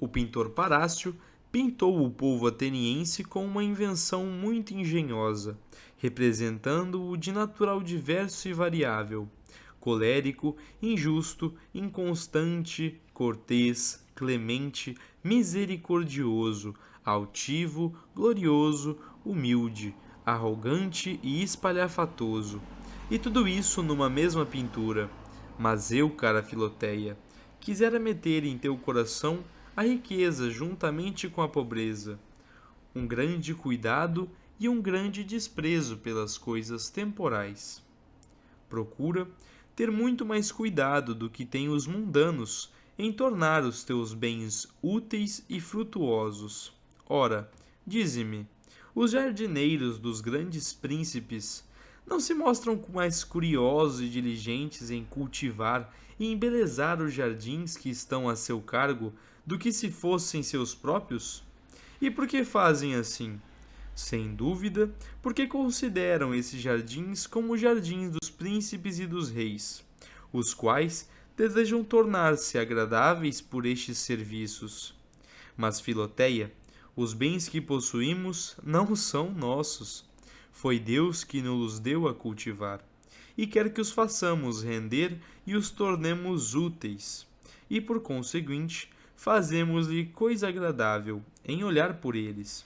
O pintor Parácio pintou o povo ateniense com uma invenção muito engenhosa, representando-o de natural diverso e variável, colérico, injusto, inconstante, cortês, clemente, misericordioso, altivo, glorioso, humilde, arrogante e espalhafatoso. E tudo isso numa mesma pintura. Mas eu, cara Filoteia, quisera meter em teu coração a riqueza juntamente com a pobreza, um grande cuidado e um grande desprezo pelas coisas temporais. Procura ter muito mais cuidado do que têm os mundanos em tornar os teus bens úteis e frutuosos. Ora, dize-me, os jardineiros dos grandes príncipes não se mostram mais curiosos e diligentes em cultivar e embelezar os jardins que estão a seu cargo do que se fossem seus próprios? E por que fazem assim? Sem dúvida, porque consideram esses jardins como os jardins dos príncipes e dos reis, os quais desejam tornar-se agradáveis por estes serviços. Mas, Filoteia, os bens que possuímos não são nossos. Foi Deus que nos deu a cultivar, e quer que os façamos render e os tornemos úteis. E, por conseguinte, fazemos-lhe coisa agradável em olhar por eles.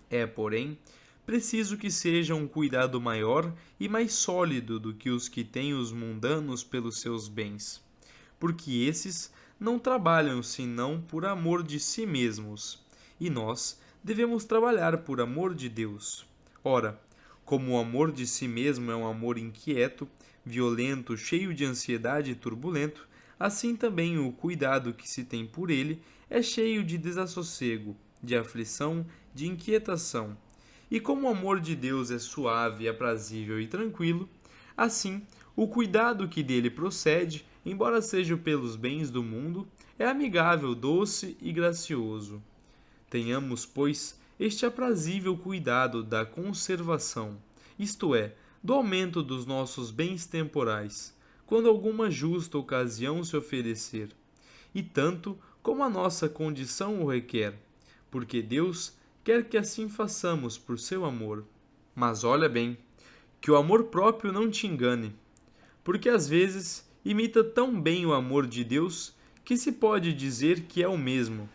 É, porém, preciso que seja um cuidado maior e mais sólido do que os que têm os mundanos pelos seus bens, porque esses não trabalham senão por amor de si mesmos, e nós devemos trabalhar por amor de Deus. Ora, como o amor de si mesmo é um amor inquieto, violento, cheio de ansiedade e turbulento, assim também o cuidado que se tem por ele é cheio de desassossego, de aflição, de inquietação. E como o amor de Deus é suave, aprazível e tranquilo, assim, o cuidado que dele procede, embora seja pelos bens do mundo, é amigável, doce e gracioso. Tenhamos, pois, este aprazível cuidado da conservação, isto é, do aumento dos nossos bens temporais, quando alguma justa ocasião se oferecer, e tanto como a nossa condição o requer, porque Deus quer que assim façamos por seu amor. Mas olha bem, que o amor próprio não te engane, porque às vezes imita tão bem o amor de Deus que se pode dizer que é o mesmo.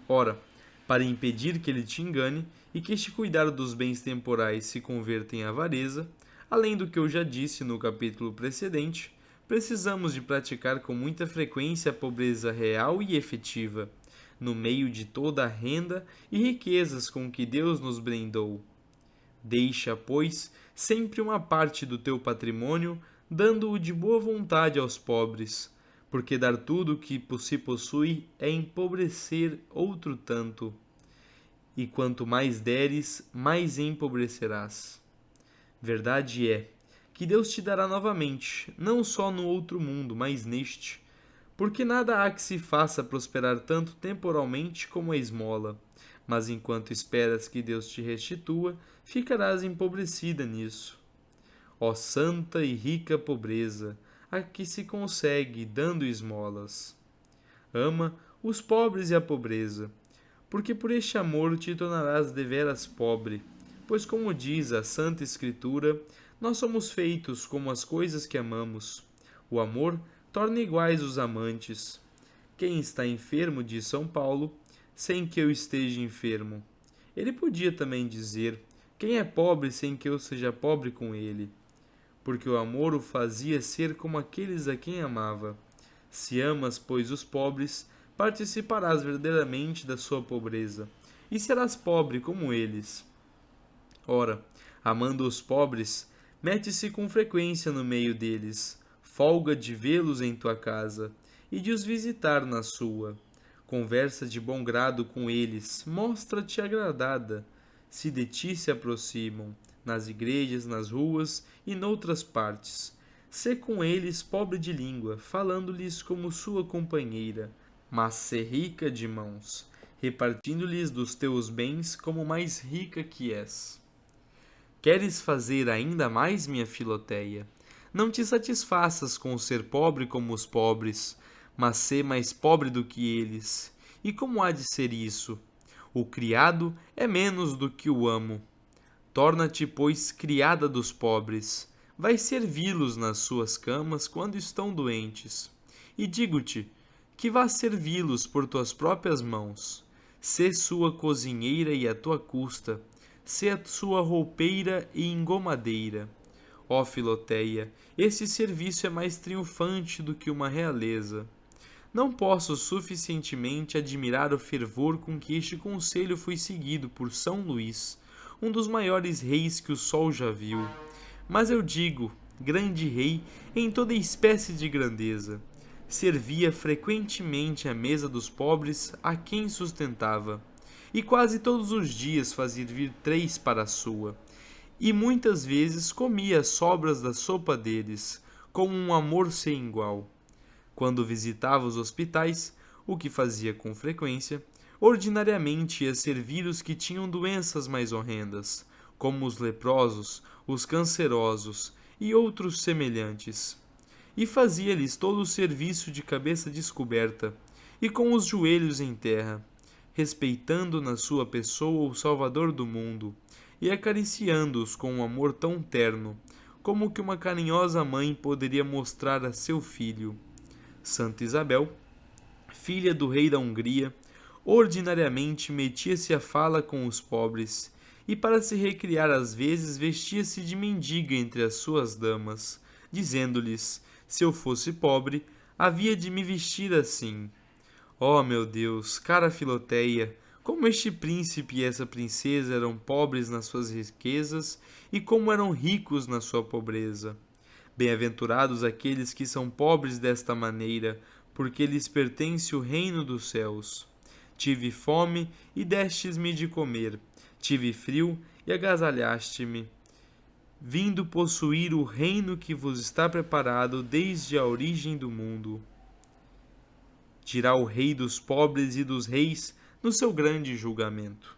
Ora, para impedir que ele te engane e que este cuidar dos bens temporais se converta em avareza, além do que eu já disse no capítulo precedente, precisamos de praticar com muita frequência a pobreza real e efetiva, no meio de toda a renda e riquezas com que Deus nos brindou. Deixa, pois, sempre uma parte do teu patrimônio, dando-o de boa vontade aos pobres, porque dar tudo o que se possui é empobrecer outro tanto, e quanto mais deres, mais empobrecerás. Verdade é que Deus te dará novamente, não só no outro mundo, mas neste, porque nada há que se faça prosperar tanto temporalmente como a esmola, mas enquanto esperas que Deus te restitua, ficarás empobrecida nisso. Ó santa e rica pobreza, a que se consegue dando esmolas. Ama os pobres e a pobreza, porque por este amor te tornarás deveras pobre, pois como diz a Santa Escritura, nós somos feitos como as coisas que amamos. O amor torna iguais os amantes. Quem está enfermo, diz São Paulo, sem que eu esteja enfermo. Ele podia também dizer, quem é pobre sem que eu seja pobre com ele? Porque o amor o fazia ser como aqueles a quem amava. Se amas, pois, os pobres, participarás verdadeiramente da sua pobreza, e serás pobre como eles. Ora, amando os pobres, mete-se com frequência no meio deles, folga de vê-los em tua casa, e de os visitar na sua. Conversa de bom grado com eles, mostra-te agradada, se de ti se aproximam, nas igrejas, nas ruas e noutras partes. Sê com eles pobre de língua, falando-lhes como sua companheira, mas sê rica de mãos, repartindo-lhes dos teus bens como mais rica que és. Queres fazer ainda mais, minha Filoteia? Não te satisfaças com ser pobre como os pobres, mas sê mais pobre do que eles, E como há de ser isso? O criado é menos do que o amo. Torna-te, pois, criada dos pobres. Vai servi-los nas suas camas quando estão doentes. E digo-te que vá servi-los por tuas próprias mãos. Sê sua cozinheira e à tua custa. Sê a sua roupeira e engomadeira. Ó Filoteia, esse serviço é mais triunfante do que uma realeza. Não posso suficientemente admirar o fervor com que este conselho foi seguido por São Luís, um dos maiores reis que o sol já viu. Mas eu digo, grande rei em toda espécie de grandeza. Servia frequentemente à mesa dos pobres a quem sustentava, e quase todos os dias fazia vir 3 para a sua, e muitas vezes comia as sobras da sopa deles, com um amor sem igual. Quando visitava os hospitais, o que fazia com frequência, ordinariamente ia servir os que tinham doenças mais horrendas, como os leprosos, os cancerosos e outros semelhantes. E fazia-lhes todo o serviço de cabeça descoberta e com os joelhos em terra, respeitando na sua pessoa o Salvador do mundo e acariciando-os com um amor tão terno, como que uma carinhosa mãe poderia mostrar a seu filho. Santa Isabel, filha do rei da Hungria, ordinariamente metia-se à fala com os pobres, e para se recriar às vezes vestia-se de mendiga entre as suas damas, dizendo-lhes, se eu fosse pobre, havia de me vestir assim. Ó meu Deus, cara Filoteia, como este príncipe e essa princesa eram pobres nas suas riquezas e como eram ricos na sua pobreza. Bem-aventurados aqueles que são pobres desta maneira, porque lhes pertence o reino dos céus. Tive fome e destes-me de comer, tive frio e agasalhaste-me, vindo possuir o reino que vos está preparado desde a origem do mundo. Dirá o rei dos pobres e dos reis no seu grande julgamento.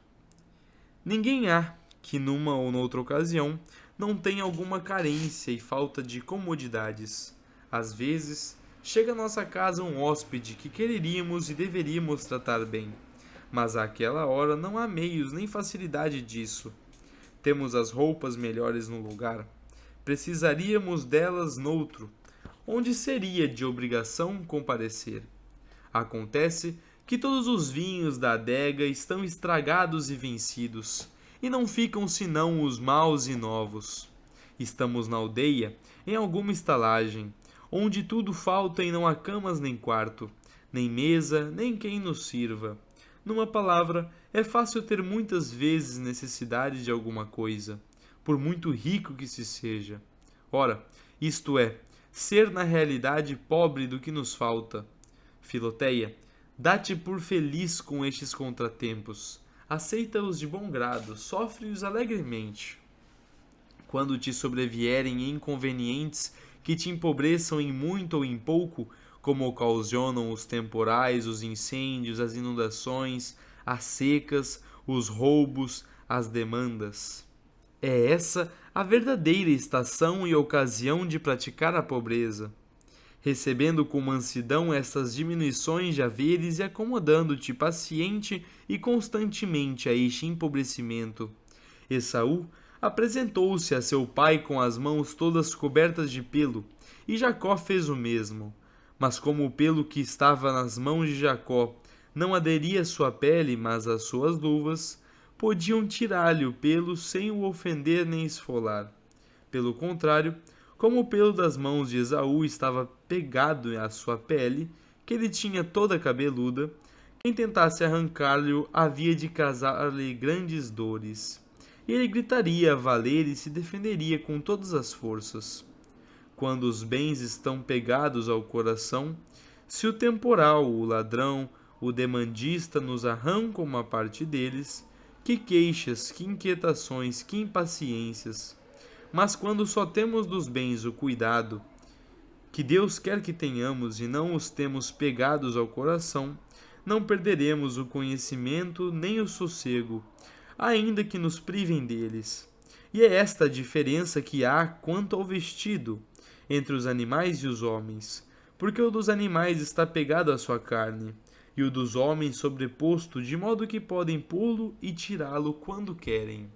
Ninguém há que numa ou noutra ocasião não tenha alguma carência e falta de comodidades. Às vezes, chega à nossa casa um hóspede que quereríamos e deveríamos tratar bem, mas àquela hora não há meios nem facilidade disso. Temos as roupas melhores num lugar, precisaríamos delas noutro, onde seria de obrigação comparecer. Acontece que todos os vinhos da adega estão estragados e vencidos, e não ficam senão os maus e novos. Estamos na aldeia, em alguma estalagem, onde tudo falta e não há camas nem quarto, nem mesa, nem quem nos sirva. Numa palavra, é fácil ter muitas vezes necessidade de alguma coisa, por muito rico que se seja. Ora, isto é, ser na realidade pobre do que nos falta. Filoteia, dá-te por feliz com estes contratempos. Aceita-os de bom grado, sofre-os alegremente. Quando te sobrevierem inconvenientes que te empobreçam em muito ou em pouco, como ocasionam os temporais, os incêndios, as inundações, as secas, os roubos, as demandas. É essa a verdadeira estação e ocasião de praticar a pobreza, recebendo com mansidão estas diminuições de haveres e acomodando-te paciente e constantemente a este empobrecimento. Esaú apresentou-se a seu pai com as mãos todas cobertas de pelo, e Jacó fez o mesmo. Mas como o pelo que estava nas mãos de Jacó não aderia à sua pele, mas às suas luvas, podiam tirar-lhe o pelo sem o ofender nem esfolar. Pelo contrário, como o pelo das mãos de Esaú estava pegado à sua pele, que ele tinha toda cabeluda, quem tentasse arrancar-lhe havia de causar-lhe grandes dores. E ele gritaria a valer e se defenderia com todas as forças. Quando os bens estão pegados ao coração, se o temporal, o ladrão, o demandista nos arrancam uma parte deles, que queixas, que inquietações, que impaciências. Mas quando só temos dos bens o cuidado, que Deus quer que tenhamos e não os temos pegados ao coração, não perderemos o conhecimento nem o sossego, ainda que nos privem deles. E é esta a diferença que há quanto ao vestido entre os animais e os homens, porque o dos animais está pegado à sua carne, e o dos homens sobreposto, de modo que podem pô-lo e tirá-lo quando querem.